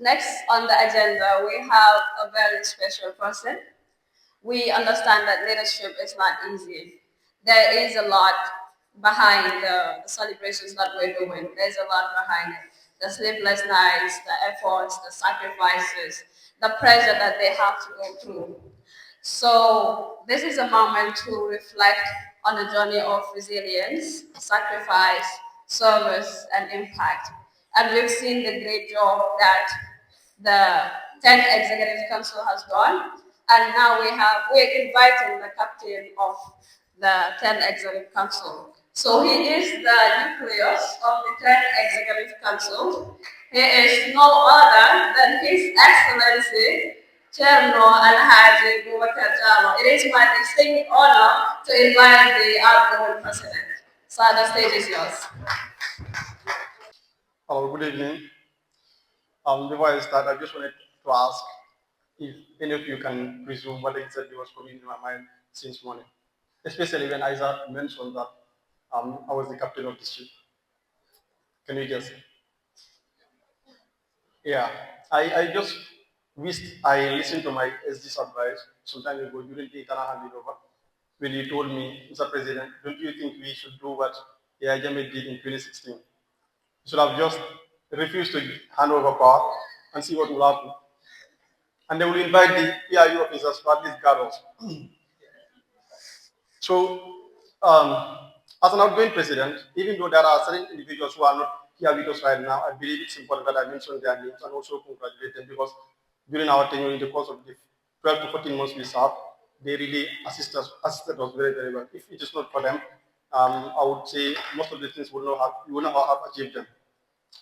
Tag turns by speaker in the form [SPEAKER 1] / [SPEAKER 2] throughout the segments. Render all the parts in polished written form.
[SPEAKER 1] Next on the agenda, we have a very special person. We understand that leadership is not easy. There is a lot behind the celebrations that we're doing. There's a lot behind it. The sleepless nights, the efforts, the sacrifices, the pressure that they have to go through. So this is a moment to reflect on the journey of resilience, sacrifice, service, and impact. And we've seen the great job that the 10th Executive Council has done. And now we're inviting the captain of the 10th Executive Council. So he is the nucleus of the 10th Executive Council. He is no other than His Excellency Chairno Alhaji Boubacar Jallow. It is my distinct honor to invite the outgoing president. So the stage is yours.
[SPEAKER 2] Hello, good evening. Before I start, I just wanted to ask if any of you can presume what exactly was coming in my mind since morning, especially when Isaac mentioned that I was the captain of the ship. Can you guess? Yeah, I just wished I listened to my SG's advice some time ago during the internal handover when he told me, Mr. President, don't you think we should do what Yajame did in 2016? We should have just refused to hand over power and see what will happen. And they will invite the PIU officers to at least guard us. So, as an outgoing president, even though there are certain individuals who are not here with us right now, I believe it's important that I mention their names and also congratulate them because during our tenure in the course of the 12 to 14 months we served, they really assisted us very, very well. If it is not for them, I would say most of the things we would not have achieved them.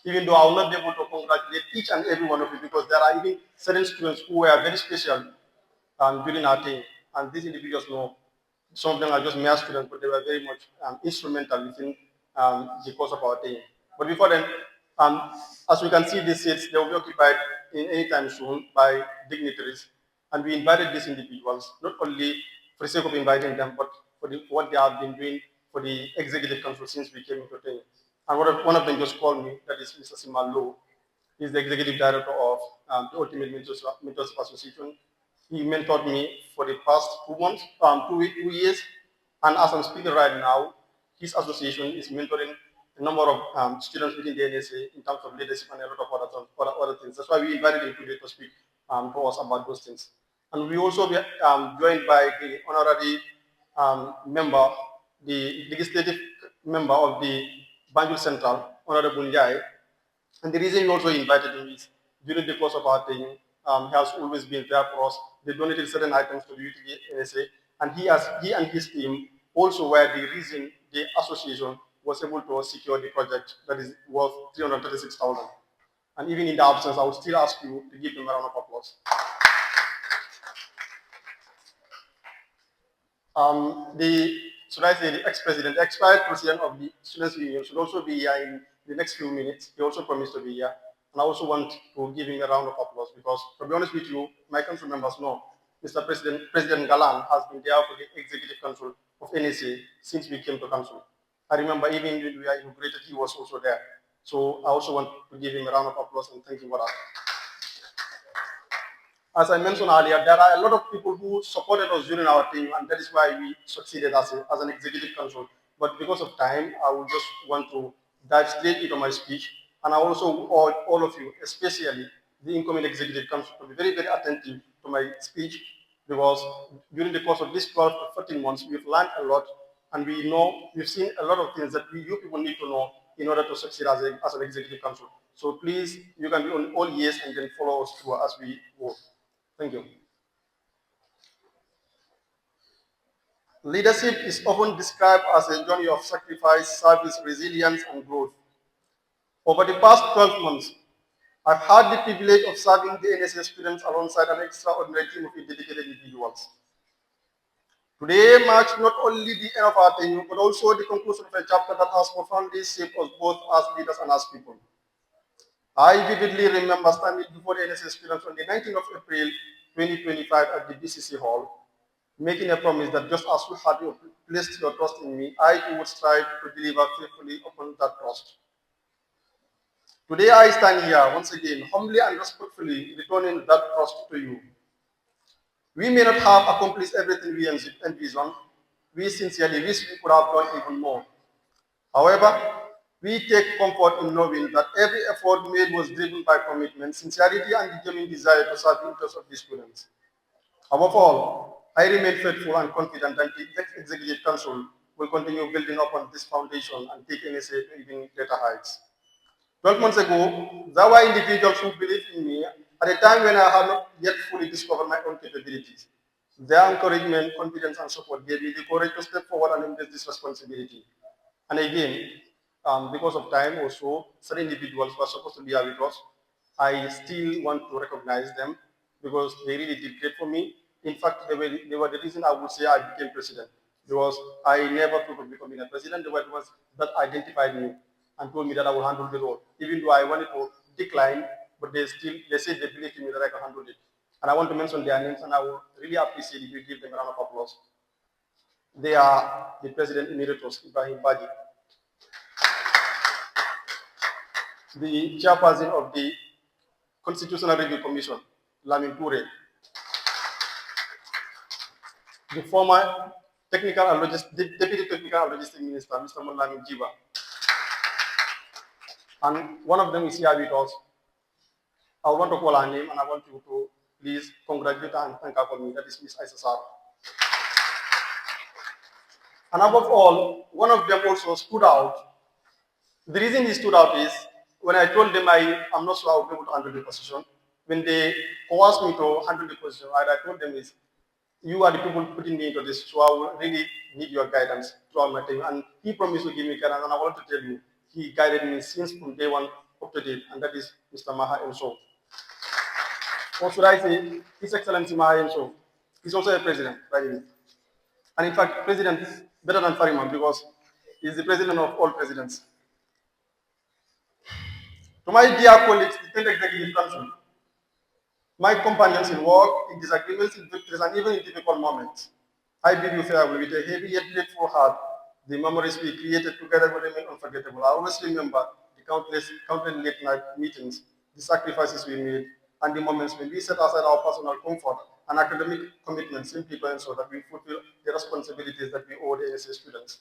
[SPEAKER 2] Even though I will not be able to congratulate each and every one of you because there are even certain students who were very special during our time. And these individuals know some of them are just mere students, but they were very much instrumental within the course of our time. But before then, um, as we can see, these seats, they will be occupied in any time soon by dignitaries. And we invited these individuals, not only for the sake of inviting them, but for what they have been doing for the executive council since we came into Kenya. And one of them just called me, that is Mr. Simalo. He's the executive director of the Ultimate Mentors Association. He mentored me for the past 2 months, 2 years. And as I'm speaking right now, his association is mentoring a number of students within the NSA in terms of leadership and a lot of other things. That's why we invited him today to speak to us about those things. And we also be joined by the honorary member, the legislative member of the Banjul Central, Honorable Njai. And the reason we also invited him is during the course of our training, he has always been there for us. They donated certain items to the UTV NSA, and he and his team also were the reason the association was able to secure the project that is worth 336,000. And even in the absence, I would still ask you to give them a round of applause. Should I say the ex-president, the expired president of the Students' Union should also be here in the next few minutes. He also promised to be here. And I also want to give him a round of applause because, to be honest with you, my council members know Mr. President Galan has been there for the Executive Council of NSA since we came to council. I remember even when we were inaugurated, he was also there. So I also want to give him a round of applause and thank him for that. As I mentioned earlier, there are a lot of people who supported us during our team, and that is why we succeeded as an executive council. But because of time, I would just want to dive straight into my speech. And I also all of you, especially the incoming executive council, to be very, very attentive to my speech because during the course of this 12 to 14 months, we've learned a lot and we've seen a lot of things that you people need to know in order to succeed as an executive council. So please, you can be on all ears and then follow us through as we go. Thank you. Leadership is often described as a journey of sacrifice, service, resilience, and growth. Over the past 12 months, I've had the privilege of serving the NSA students alongside an extraordinary team of dedicated individuals. Today marks not only the end of our tenure, but also the conclusion of a chapter that has profoundly shaped us both as leaders and as people. I vividly remember standing before the NSA students on the 19th of April 2025 at the BCC Hall, making a promise that just as you had placed your trust in me, I too would strive to deliver faithfully upon that trust. Today I stand here once again, humbly and respectfully returning that trust to you. We may not have accomplished everything we envisioned. We sincerely wish we could have done even more. However, we take comfort in knowing that every effort made was driven by commitment, sincerity, and the genuine desire to serve the interests of the students. Above all, I remain faithful and confident that the Executive Council will continue building upon this foundation and take NSA to even greater heights. 12 months ago, there were individuals who believed in me at a time when I had not yet fully discovered my own capabilities. Their encouragement, confidence, and support gave me the courage to step forward and embrace this responsibility. And again, because of time also, certain individuals who are supposed to be here with us, I still want to recognize them because they really did great for me. In fact, they were the reason I would say I became president because I never thought of becoming a president. They were the ones that identified me and told me that I will handle the role, even though I wanted to decline, but they said they believed in me that I can handle it. And I want to mention their names, and I will really appreciate if you give them a round of applause. They are the President Emeritus Ibrahim Badi, the chairperson of the Constitutional Review Commission, Lamin Toure, the former Deputy Technical and Logistics Minister, Mr. Lamin Jiba, and one of them is here with us. I want to call her name, and I want you to please congratulate her and thank her for me. That is Miss Isasar. And above all, one of them also stood out. The reason he stood out is when I told them I am not sure I will be able to handle the position. When they coerced me to handle the position, what I told them is, you are the people putting me into this, so I will really need your guidance throughout my time. And he promised to give me guidance, and I want to tell you, he guided me since from day one up to date, and that is Mr. Maha Enso. Or should I say, His Excellency Maha Enso. He's also a president, by the way. And in fact, president is better than Fariman because he's the president of all presidents. To my dear colleagues, the 10th Executive Council, my companions in work, in disagreements, in victories, and even in difficult moments, I bid you farewell with a heavy yet grateful heart. The memories we created together will remain unforgettable. I always remember the countless late night meetings, the sacrifices we made, and the moments when we set aside our personal comfort and academic commitments simply to ensure that we fulfill the responsibilities that we owe the NSA students.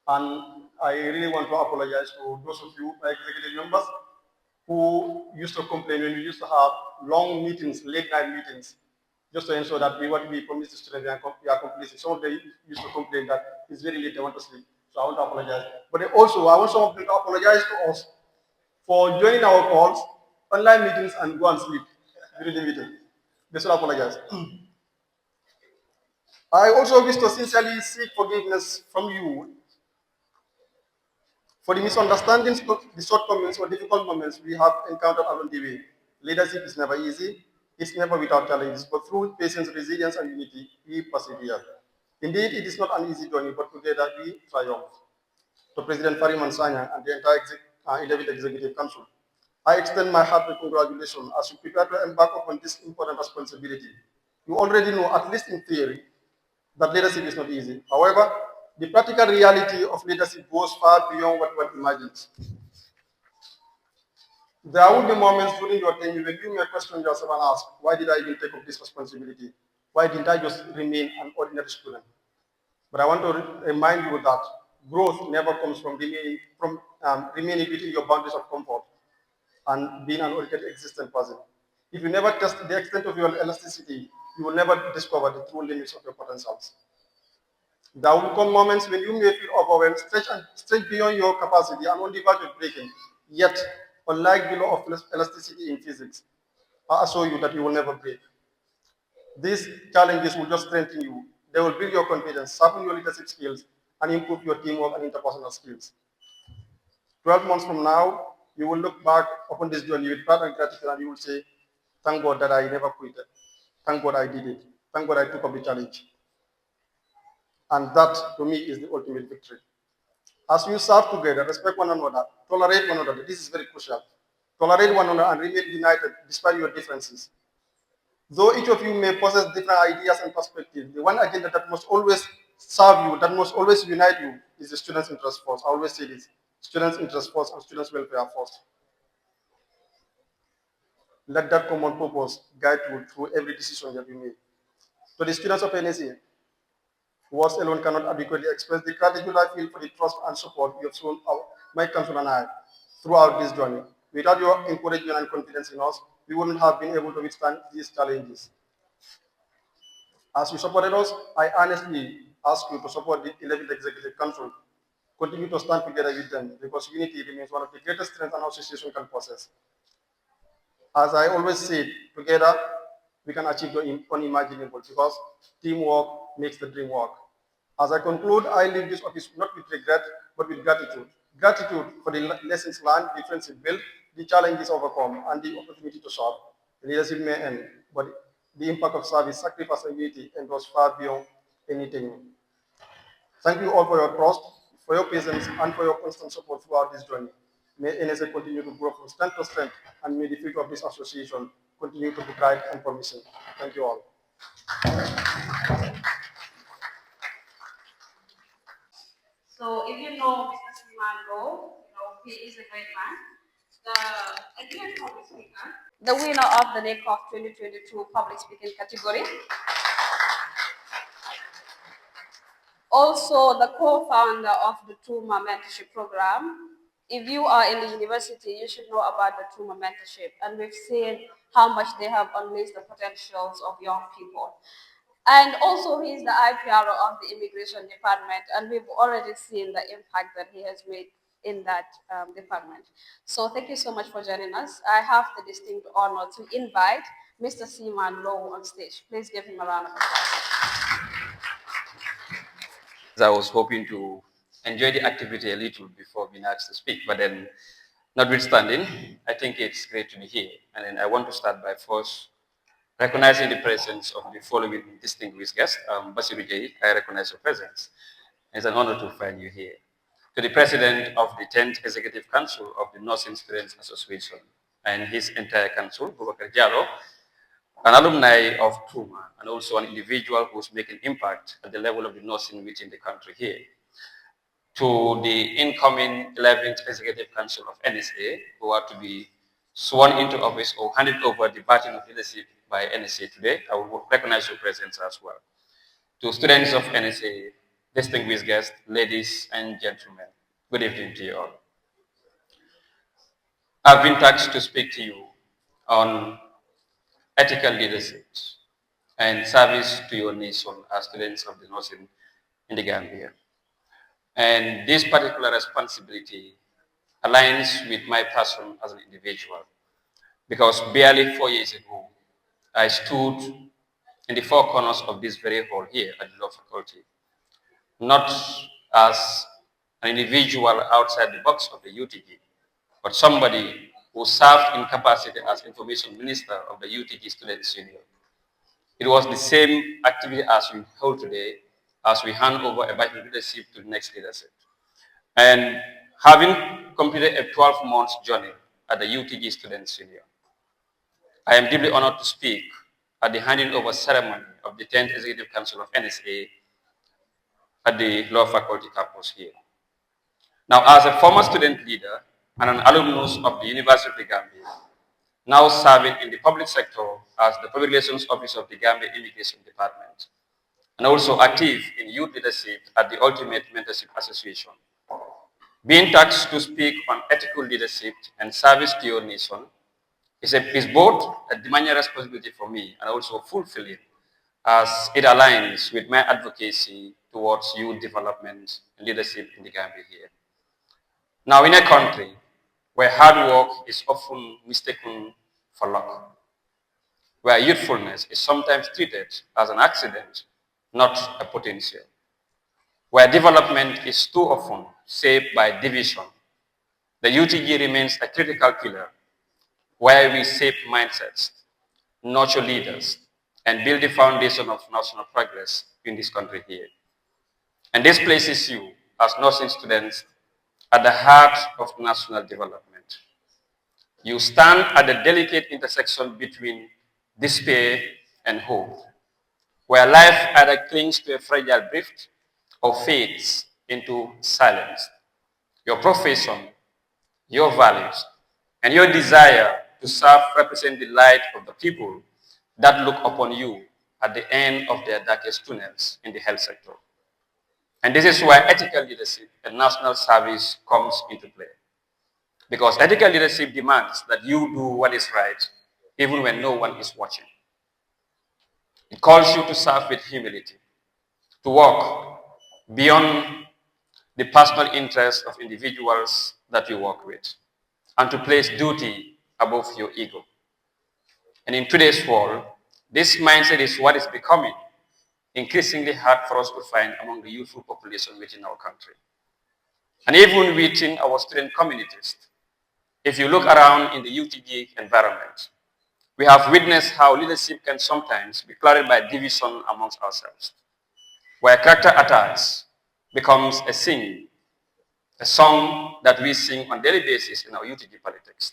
[SPEAKER 2] And I really want to apologize to those of you, my executive members, who used to complain when we used to have long meetings, late night meetings, just to ensure that what we promised the students we are completing. Some of them used to complain that it's very late, they want to sleep. So I want to apologize. But also, I want some of them to apologize to us for joining our calls, online meetings, and go and sleep during the meeting. They should apologize. I also wish to sincerely seek forgiveness from you for the misunderstandings, the shortcomings, or difficult moments we have encountered along the way. Leadership is never easy, it's never without challenges, but through patience, resilience, and unity, we persevere. Indeed, it is not an easy journey, but together we triumph. To President Farim Sanya and the entire 11th Executive Council, I extend my heartfelt congratulations as you prepare to embark upon this important responsibility. You already know, at least in theory, that leadership is not easy. However, the practical reality of leadership goes far beyond what one imagines. There will be moments during your tenure when you may question yourself and ask, why did I even take up this responsibility? Why didn't I just remain an ordinary student? But I want to remind you that growth never comes from remaining within your boundaries of comfort and being an oriented existent person. If you never test the extent of your elasticity, you will never discover the true limits of your potentials. There will come moments when you may feel overwhelmed, stretch beyond your capacity and on the verge of breaking. Yet, unlike the law of elasticity in physics, I assure you that you will never break. These challenges will just strengthen you. They will build your confidence, sharpen your leadership skills, and improve your teamwork and interpersonal skills. 12 months from now, you will look back upon this journey with pride and gratitude, and you will say, thank God that I never quit. Thank God I did it. Thank God I took up the challenge. And that, to me, is the ultimate victory. As you serve together, respect one another, tolerate one another. This is very crucial. Tolerate one another and remain united despite your differences. Though each of you may possess different ideas and perspectives, the one agenda that must always serve you, that must always unite you, is the students' interest first. I always say this: students' interest first and students' welfare first. Let that common purpose guide you through every decision that you make. To the students of NSA, words alone cannot adequately express the gratitude I feel for the trust and support you have shown my council and I throughout this journey. Without your encouragement and confidence in us, we wouldn't have been able to withstand these challenges. As you supported us, I honestly ask you to support the 11th Executive Council. Continue to stand together with them because unity remains one of the greatest strengths an association can possess. As I always say, together we can achieve the unimaginable because teamwork makes the dream work. As I conclude, I leave this office not with regret, but with gratitude. Gratitude for the lessons learned, the friendship built, the challenges overcome, and the opportunity to serve. Leadership may end, but the impact of service, sacrifice, and unity endures far beyond anything. Thank you all for your trust, for your patience, and for your constant support throughout this journey. May NSA continue to grow from strength to strength, and may the future of this association continue to be bright and promising. Thank you all.
[SPEAKER 1] So if you know Mr. Simango, he is a great man. The again public speaker. The winner of the NACOF 2022 public speaking category. Also the co-founder of the TUMA mentorship program. If you are in the university, you should know about the TUMA mentorship. And we've seen how much they have unleashed the potentials of young people. And also he's the IPRO of the immigration department, and we've already seen the impact that he has made in that department. So thank you so much for joining us. I have the distinct honor to invite Mr. Seaman Lowe on stage. Please give him a round of applause.
[SPEAKER 3] I was hoping to enjoy the activity a little before being asked to speak, but then notwithstanding, I think it's great to be here. And then I want to start by first recognizing the presence of the following distinguished guests. Basiru J, I recognize your presence. It's an honor to find you here. To the President of the 10th Executive Council of the Nursing Students Association and his entire council, Boubacar Diallo, an alumni of TUMA, and also an individual who's making impact at the level of the nursing within the country here. To the incoming 11th Executive Council of NSA, who are to be sworn into office or handed over the baton of leadership by NSA today, I will recognize your presence as well. To students of NSA, distinguished guests, ladies and gentlemen, good evening to you all. I've been tasked to speak to you on ethical leadership and service to your nation as students of the nursing in the Gambia. And this particular responsibility aligns with my passion as an individual because barely 4 years ago, I stood in the four corners of this very hall here at the law faculty, not as an individual outside the box of the UTG, but somebody who served in capacity as information minister of the UTG Students Union. It was the same activity as we hold today as we hand over a vital leadership to the next leadership. And having completed a 12-month journey at the UTG Students Union, I am deeply honored to speak at the handing over ceremony of the 10th Executive Council of NSA at the Law Faculty campus here. Now, as a former student leader and an alumnus of the University of the Gambia, now serving in the public sector as the Public Relations Officer of the Gambia Immigration Department, and also active in youth leadership at the Ultimate Mentorship Association. Being tasked to speak on ethical leadership and service to your nation is both a demanding responsibility for me and also fulfilling as it aligns with my advocacy towards youth development and leadership in the Gambia here. Now, in a country where hard work is often mistaken for luck, where youthfulness is sometimes treated as an accident, not a potential, where development is too often shaped by division, the UTG remains a critical pillar where we shape mindsets, nurture leaders, and build the foundation of national progress in this country here. And this places you, as nursing students, at the heart of national development. You stand at the delicate intersection between despair and hope, where life either clings to a fragile drift or fades into silence. Your profession, your values, and your desire to serve represent the light of the people that look upon you at the end of their darkest tunnels in the health sector. And this is why ethical leadership and national service comes into play. Because ethical leadership demands that you do what is right even when no one is watching. It calls you to serve with humility, to walk beyond the personal interests of individuals that you work with, and to place duty above your ego. And in today's world, this mindset is what is becoming increasingly hard for us to find among the youthful population within our country. And even within our student communities, if you look around in the UTG environment, we have witnessed how leadership can sometimes be clouded by division amongst ourselves, where character attacks becomes a song that we sing on a daily basis in our UTG politics,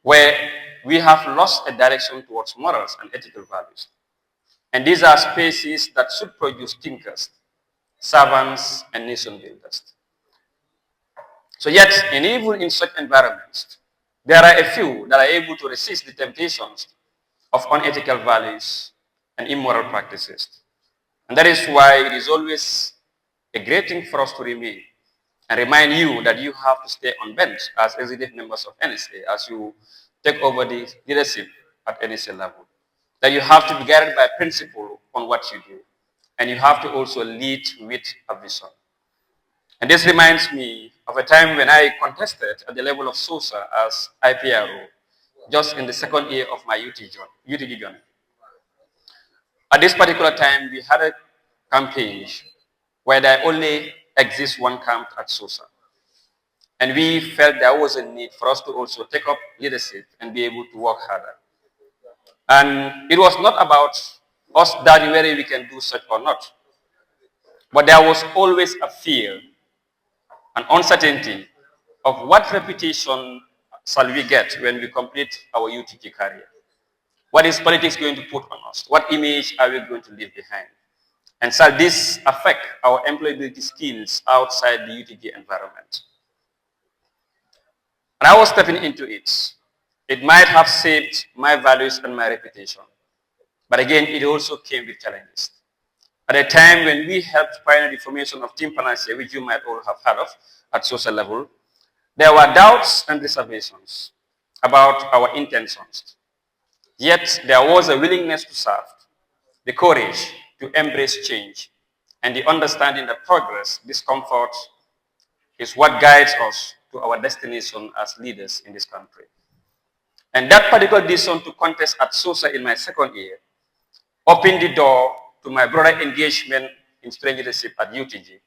[SPEAKER 3] where we have lost a direction towards morals and ethical values. And these are spaces that should produce thinkers, servants, and nation builders. So yet, and even in such environments, there are a few that are able to resist the temptations of unethical values and immoral practices. And that is why it is always a great thing for us to remain and remind you that you have to stay on bench as executive members of NSA as you take over the leadership at NSA level. That you have to be guided by principle on what you do. And you have to also lead with a vision. And this reminds me of a time when I contested at the level of SOSA as IPRO, just in the second year of my UTG journey. At this particular time, we had a campaign where there only exists one camp at SOSA. And we felt there was a need for us to also take up leadership and be able to work harder. And it was not about us doubting whether we can do such or not. But there was always a fear and uncertainty of what reputation shall we get when we complete our UTG career. What is politics going to put on us? What image are we going to leave behind? And shall this affect our employability skills outside the UTG environment? And I was stepping into it. It might have shaped my values and my reputation. But again, it also came with challenges. At a time when we helped pioneer the formation of Team Panacea, which you might all have heard of at social level, there were doubts and reservations about our intentions. Yet there was a willingness to serve, the courage to embrace change, and the understanding that progress, discomfort, is what guides us to our destination as leaders in this country. And that particular decision to contest at SOSA in my second year opened the door to my broader engagement in student leadership at UTG,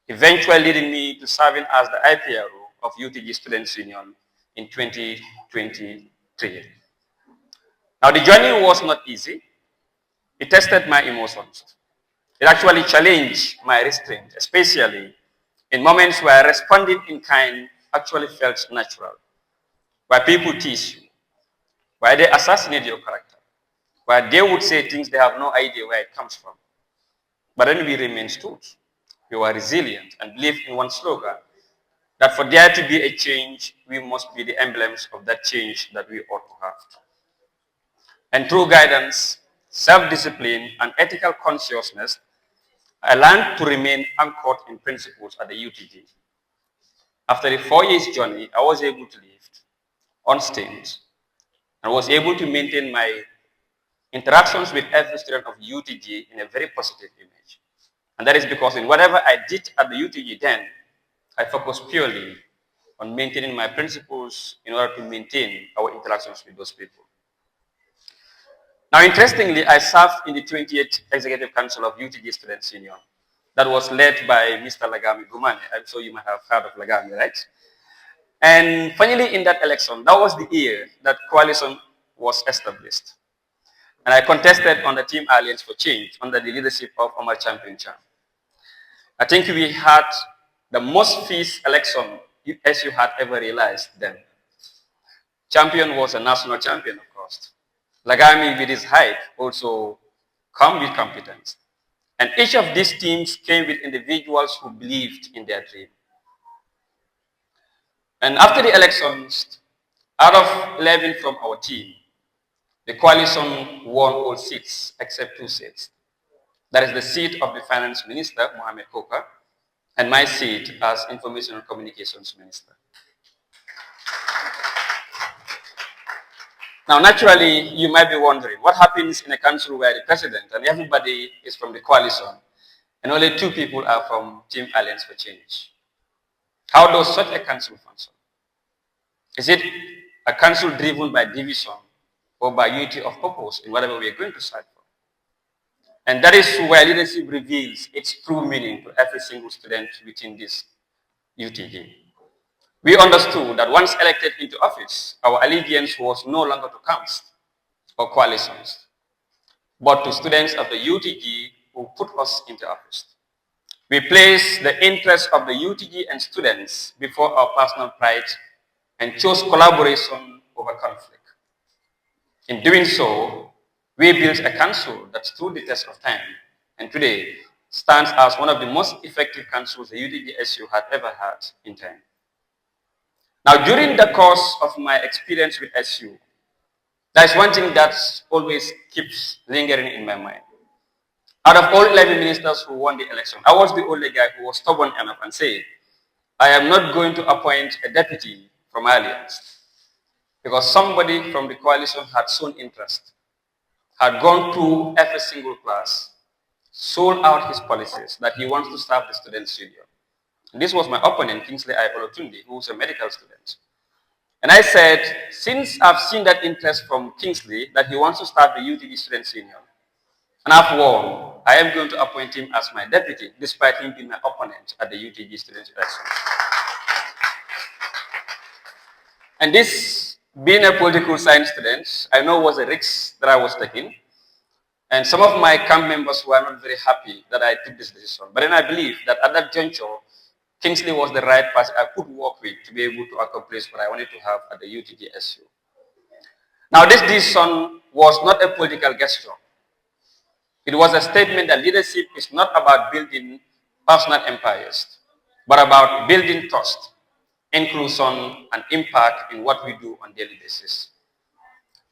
[SPEAKER 3] eventually leading me to serving as the IPRO of UTG Students Union in 2023. Now, the journey was not easy. It tested my emotions. It actually challenged my restraint, especially in moments where responding in kind actually felt natural, where people tease you, where they assassinate your character, where they would say things they have no idea where it comes from. But then we remain stood. We were resilient and believed in one slogan, that for there to be a change, we must be the emblems of that change that we ought to have. And through guidance, self-discipline, and ethical consciousness, I learned to remain anchored in principles at the UTG. After a 4 years journey, I was able to live unstained and was able to maintain my interactions with every student of UTG in a very positive image. And that is because in whatever I did at the UTG then, I focused purely on maintaining my principles in order to maintain our interactions with those people. Now, interestingly, I served in the 28th Executive Council of UTG Students Union that was led by Mr. Lagami Gumane. I'm sure you might have heard of Lagami, right? And finally, in that election, that was the year that coalition was established. And I contested on the Team Alliance for Change under the leadership of Omar Champion Cham. I think we had the most fierce election as you had ever realized then. Champion was a national champion, of course. Lagami, with his height, also come with competence. And each of these teams came with individuals who believed in their dream. And after the elections, Out of 11 from our team, the coalition won all seats except 2 seats. That is the seat of the Finance Minister, Mohamed Koka, and my seat as Information and Communications Minister. Now, naturally, you might be wondering, what happens in a council where the president and everybody is from the coalition, and only 2 people are from Team Alliance for Change? How does such a council function? Is it a council driven by division or by unity of purpose in whatever we are going to fight for? And that is where leadership reveals its true meaning to every single student within this UTG. We understood that once elected into office, our allegiance was no longer to camps or coalitions, but to students of the UTG who put us into office. We place the interests of the UTG and students before our personal pride and chose collaboration over conflict. In doing so, we built a council that stood the test of time and today stands as one of the most effective councils the UTG-SU had ever had in time. Now, during the course of my experience with SU, there's one thing that always keeps lingering in my mind. Out of all 11 ministers who won the election, I was the only guy who was stubborn enough and said, I am not going to appoint a deputy from Alliance because somebody from the coalition had shown interest, had gone through every single class, sold out his policies that he wants to start the students' union. And this was my opponent, Kingsley I. Olotundi, who was a medical student. And I said, since I've seen that interest from Kingsley that he wants to start the UTG Students' Union, and I've won, I am going to appoint him as my deputy, despite him being my opponent at the UTG Students' election. And this, being a political science student, I know was a risk that I was taking. And some of my camp members were not very happy that I took this decision. But then I believe that at that juncture, Kingsley was the right person I could work with to be able to accomplish what I wanted to have at the UTG-SU. Now, this decision was not a political gesture. It was a statement that leadership is not about building personal empires, but about building trust, inclusion, and impact in what we do on a daily basis.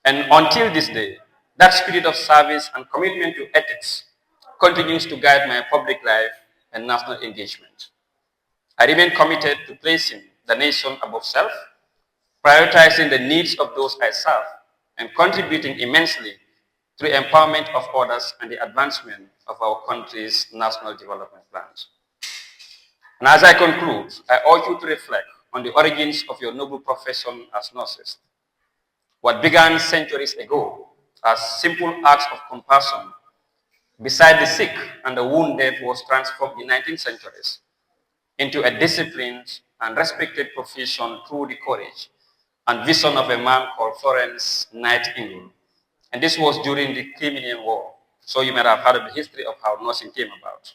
[SPEAKER 3] And until this day, that spirit of service and commitment to ethics continues to guide my public life and national engagement. I remain committed to placing the nation above self, prioritizing the needs of those I serve, and contributing immensely to the empowerment of others and the advancement of our country's national development plans. And as I conclude, I urge you to reflect on the origins of your noble profession as nurses. What began centuries ago as simple acts of compassion beside the sick and the wounded was transformed in 19th centuries into a disciplined and respected profession through the courage and vision of a man called Florence Nightingale. And this was during the Crimean War. So you might have heard of the history of how nursing came about.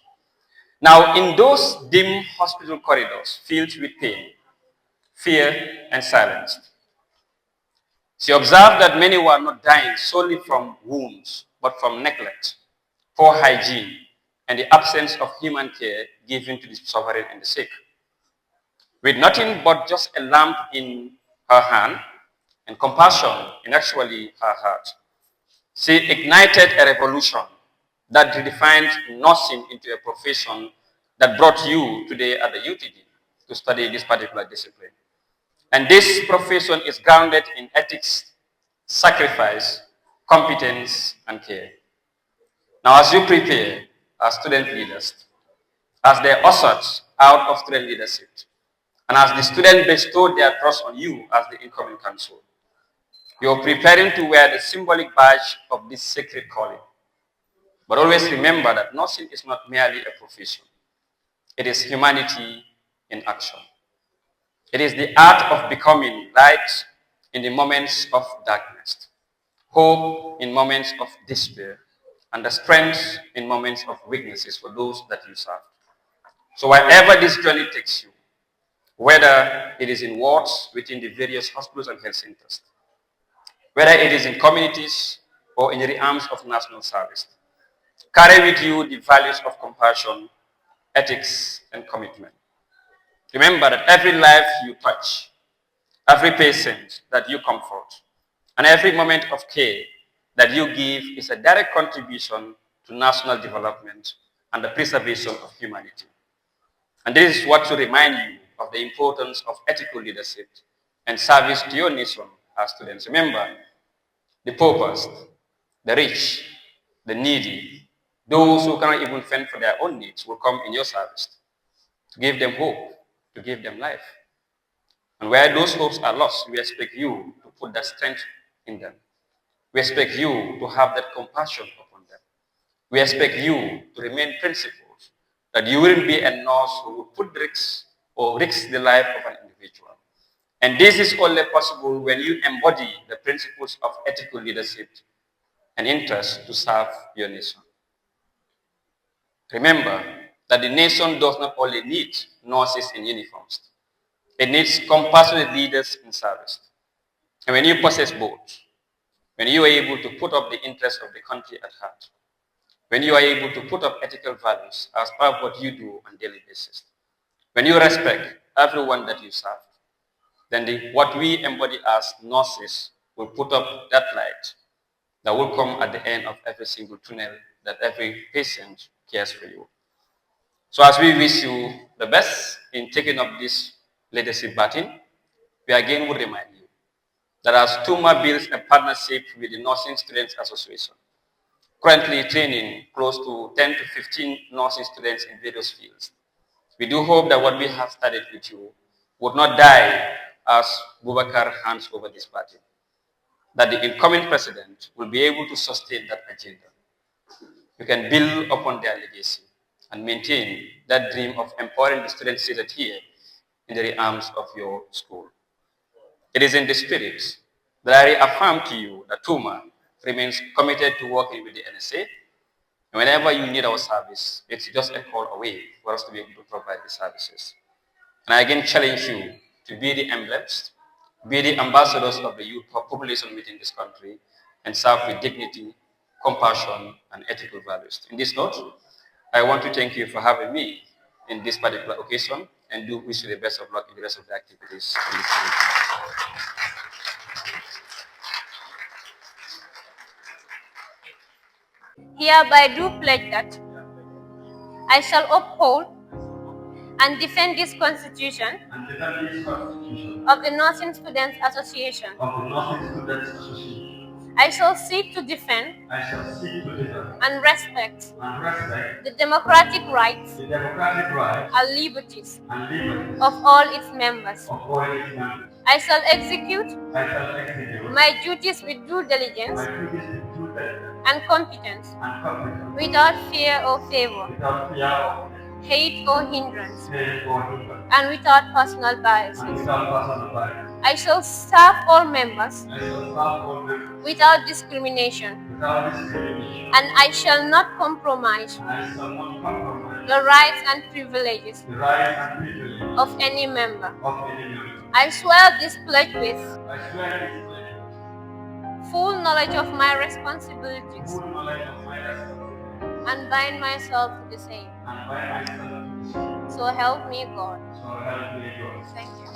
[SPEAKER 3] Now, in those dim hospital corridors filled with pain, fear, and silence, she observed that many were not dying solely from wounds, but from neglect, poor hygiene, and the absence of human care given to the suffering and the sick. With nothing but just a lamp in her hand and compassion in actually her heart, she ignited a revolution that redefined nursing into a profession that brought you today at the UTD to study this particular discipline. And this profession is grounded in ethics, sacrifice, competence, and care. Now, as you prepare as student leaders, as they ushered out of student leadership, and as the students bestowed their trust on you as the incoming council, you're preparing to wear the symbolic badge of this sacred calling. But always remember that nursing is not merely a profession. It is humanity in action. It is the art of becoming light in the moments of darkness, hope in moments of despair, and the strength in moments of weaknesses for those that you serve. So wherever this journey takes you, whether it is in wards within the various hospitals and health centers, whether it is in communities or in the arms of national service, carry with you the values of compassion, ethics, and commitment. Remember that every life you touch, Every patient that you comfort and every moment of care that you give is a direct contribution to national development and the preservation of humanity. And this is what to remind you of the importance of ethical leadership and service to your nation as students. Remember, the paupers, the rich, the needy, those who cannot even fend for their own needs will come in your service to give them hope, to give them life. And where those hopes are lost, we expect you to put that strength in them. We expect you to have that compassion upon them. We expect you to remain principled, that you wouldn't be a nurse who would put risks or risk the life of an individual. And this is only possible when you embody the principles of ethical leadership and interest to serve your nation. Remember that the nation does not only need nurses in uniforms, it needs compassionate leaders in service. And when you possess both, when you are able to put up the interests of the country at heart, when you are able to put up ethical values as part of what you do on a daily basis, when you respect everyone that you serve, then what we embody as nurses will put up that light that will come at the end of every single tunnel that every patient cares for you. So as we wish you the best in taking up this leadership baton, we again would remind you that as TUMA builds a partnership with the Nursing Students Association, currently training close to 10 to 15 nursing students in various fields, we do hope that what we have started with you would not die as Bubakar hands over this baton, that the incoming president will be able to sustain that agenda. You can build upon their legacy and maintain that dream of empowering the students seated here in the arms of your school. It is in the spirit that I reaffirm to you that TUMA remains committed to working with the NSA. And whenever you need our service, it's just a call away for us to be able to provide the services. And I again challenge you to be the emblems, be the ambassadors of the youth population within this country, and serve with dignity, compassion, and ethical values. In this note, I want to thank you for having me in this particular occasion and do wish you the best of luck in the rest of the activities.
[SPEAKER 4] Hereby do pledge that I shall uphold and defend this Constitution of the Nursing Students Association. I shall seek to defend and respect the democratic rights and liberties of all its members. I shall execute my duties with due diligence and competence, without fear or favor, hate or hindrance, and without personal biases. I shall serve all members without discrimination, and I shall not compromise the rights and privileges of any member. I swear this pledge with full knowledge of my responsibilities and bind myself to the same. So help me God. Thank you.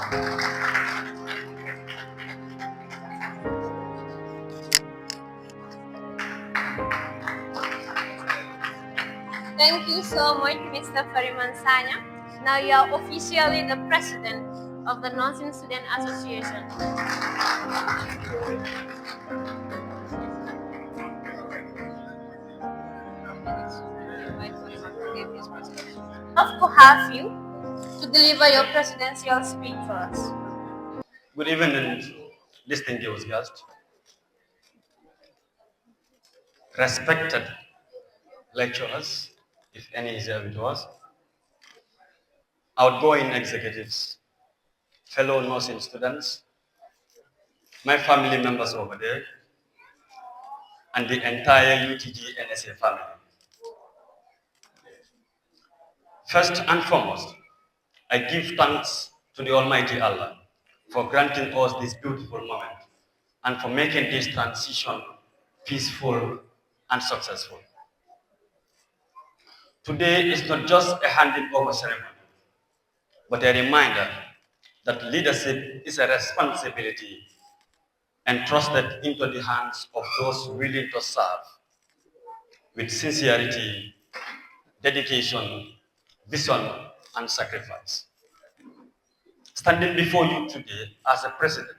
[SPEAKER 4] Thank you so much, Mr. Fariman Sanya. Now you are officially the president of the Nursing Student Association. Love to have you to deliver your presidential speech for us.
[SPEAKER 2] Good evening, distinguished guests, respected lecturers, if any is here with us, outgoing executives, fellow nursing students, my family members over there, and the entire UTG NSA family. First and foremost, I give thanks to the Almighty Allah for granting us this beautiful moment and for making this transition peaceful and successful. Today is not just a handing over ceremony, but a reminder
[SPEAKER 3] that leadership is a responsibility entrusted into the hands of those willing to serve with sincerity, dedication, vision, and sacrifice. Standing before you today as a president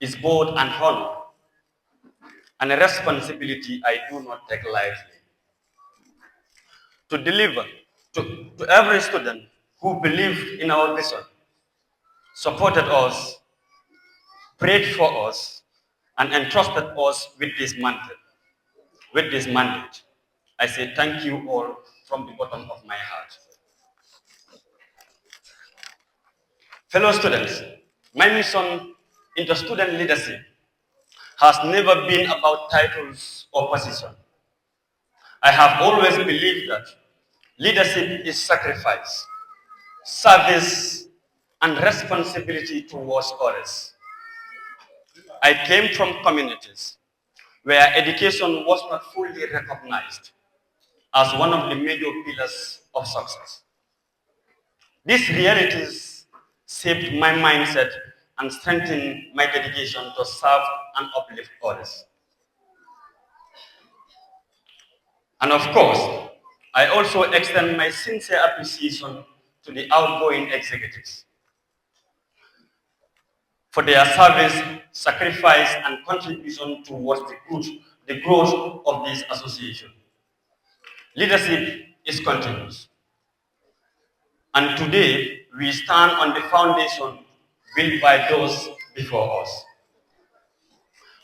[SPEAKER 3] is both an honor and a responsibility I do not take lightly. To deliver to every student who believed in our vision, supported us, prayed for us, and entrusted us with this mantle, with this mandate. I say thank you all from the bottom of my heart. Fellow students, my mission into student leadership has never been about titles or position. I have always believed that leadership is sacrifice, service, and responsibility towards others. I came from communities where education was not fully recognized as one of the major pillars of success. These realities shaped my mindset and strengthened my dedication to serve and uplift others. And of course, I also extend my sincere appreciation to the outgoing executives for their service, sacrifice, and contribution towards the growth of this association. Leadership is continuous. And today, we stand on the foundation built by those before us.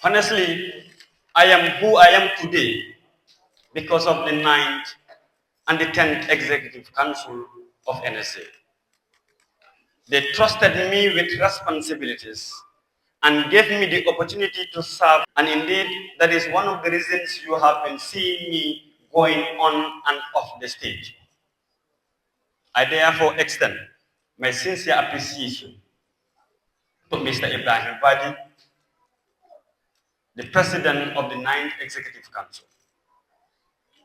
[SPEAKER 3] Honestly, I am who I am today because of the ninth and the 10th Executive Council of NSA. They trusted me with responsibilities and gave me the opportunity to serve. And indeed, that is one of the reasons you have been seeing me going on and off the stage. I therefore extend my sincere appreciation to Mr. Ibrahim Badi, the President of the Ninth Executive Council.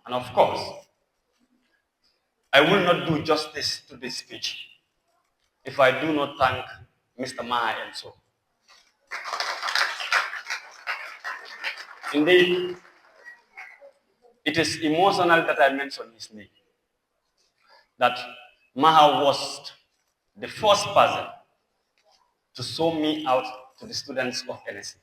[SPEAKER 3] And of course, I will not do justice to this speech if I do not thank Mr. Maha Enso. Indeed, it is emotional that I mention his name. That Maha was the first person to show me out to the students of NSA,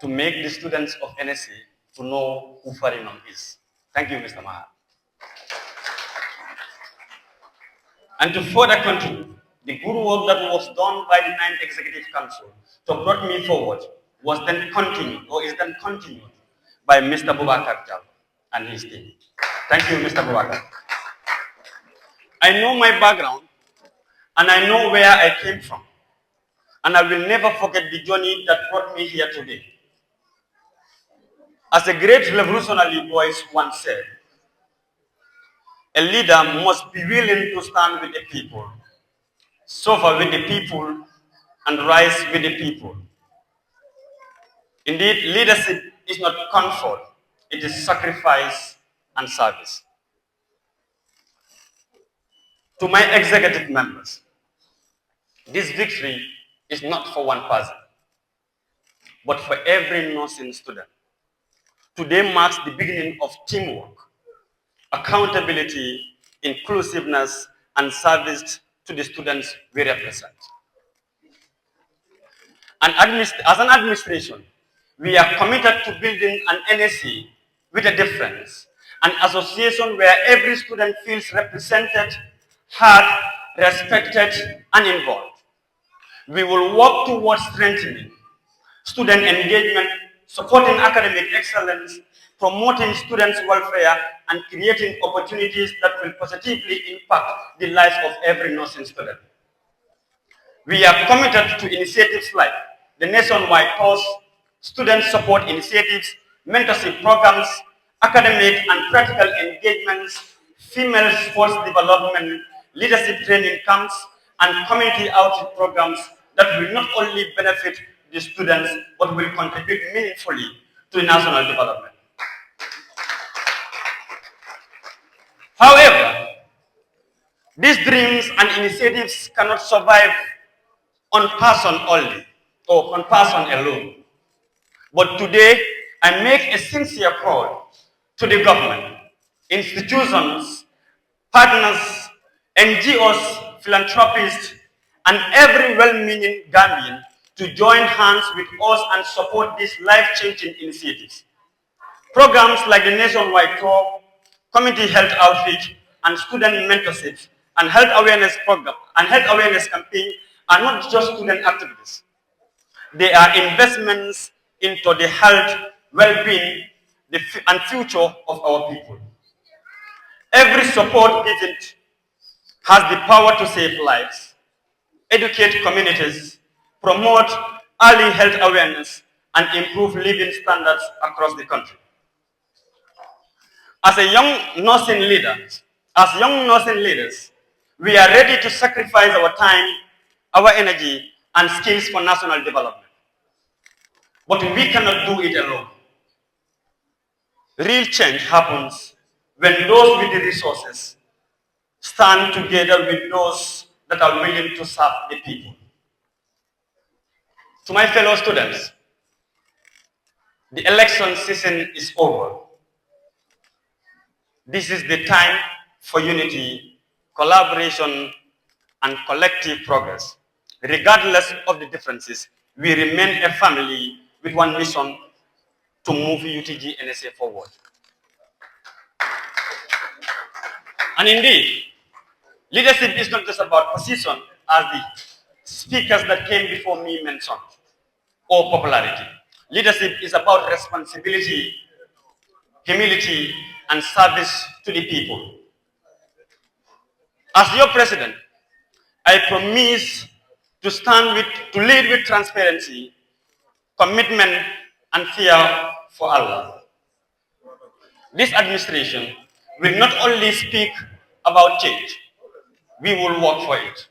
[SPEAKER 3] to make the students of NSA to know who Farinam is. Thank you, Mr. Maha. And to further continue, the good work that was done by the Ninth Executive Council to brought me forward was then continued, or is then continued, by Mr. Boubacar Jal and his team. Thank you, Mr. Boubacar. I know my background, and I know where I came from, and I will never forget the journey that brought me here today. As a great revolutionary voice once said, a leader must be willing to stand with the people, suffer with the people, and rise with the people. Indeed, leadership is not comfort, it is sacrifice and service. To my executive members, this victory is not for one person, but for every nursing student. Today marks the beginning of teamwork, accountability, inclusiveness, and service to the students we represent. And as an administration, we are committed to building an NSC with a difference, an association where every student feels represented, heard, respected, and involved. We will work towards strengthening student engagement, supporting academic excellence, promoting students' welfare, and creating opportunities that will positively impact the lives of every nursing student. We are committed to initiatives like the nationwide course, student support initiatives, mentorship programs, academic and practical engagements, female sports development, leadership training camps, and community outreach programs that will not only benefit the students, but will contribute meaningfully to national development. However, These dreams and initiatives cannot survive on person only or on person alone. But today, I make a sincere call to the government, institutions, partners, NGOs, philanthropists, and every well-meaning Gambian to join hands with us and support these life-changing initiatives. Programs like the nationwide tour, community health outreach, and student mentorships and health awareness program and health awareness campaign are not just student activities. They are investments into the health, well-being, and future of our people. Every support given has the power to save lives, educate communities, promote early health awareness, and improve living standards across the country. As young nursing leaders, we are ready to sacrifice our time, our energy, and skills for national development. But we cannot do it alone. Real change happens when those with the resources stand together with those that are willing to serve the people. To my fellow students, the election season is over. This is the time for unity, collaboration, and collective progress. Regardless of the differences, we remain a family with one mission to move UTG NSA forward. And indeed, leadership is not just about position, as the speakers that came before me mentioned, or popularity. Leadership is about responsibility, humility, and service to the people. As your president, I promise to lead with transparency, commitment, and fear for Allah. This administration will not only speak about change, we will work for it.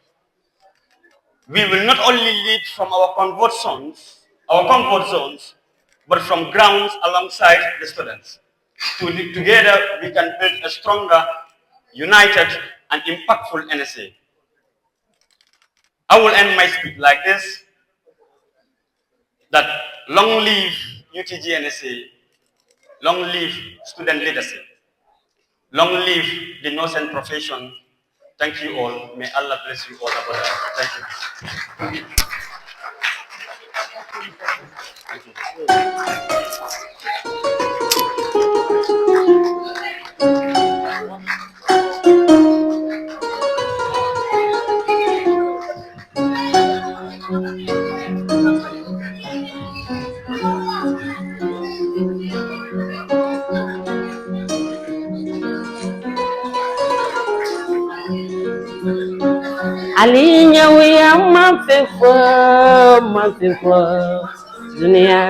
[SPEAKER 3] We will not only lead from our comfort zones, but from grounds alongside the students. Together, we can build a stronger, united, and impactful NSA. I will end my speech like this, that long live UTG NSA, long live student leadership, long live the nursing profession. Thank you all. May Allah bless you all. Thank you.
[SPEAKER 5] Alinya wiya mafefo dunia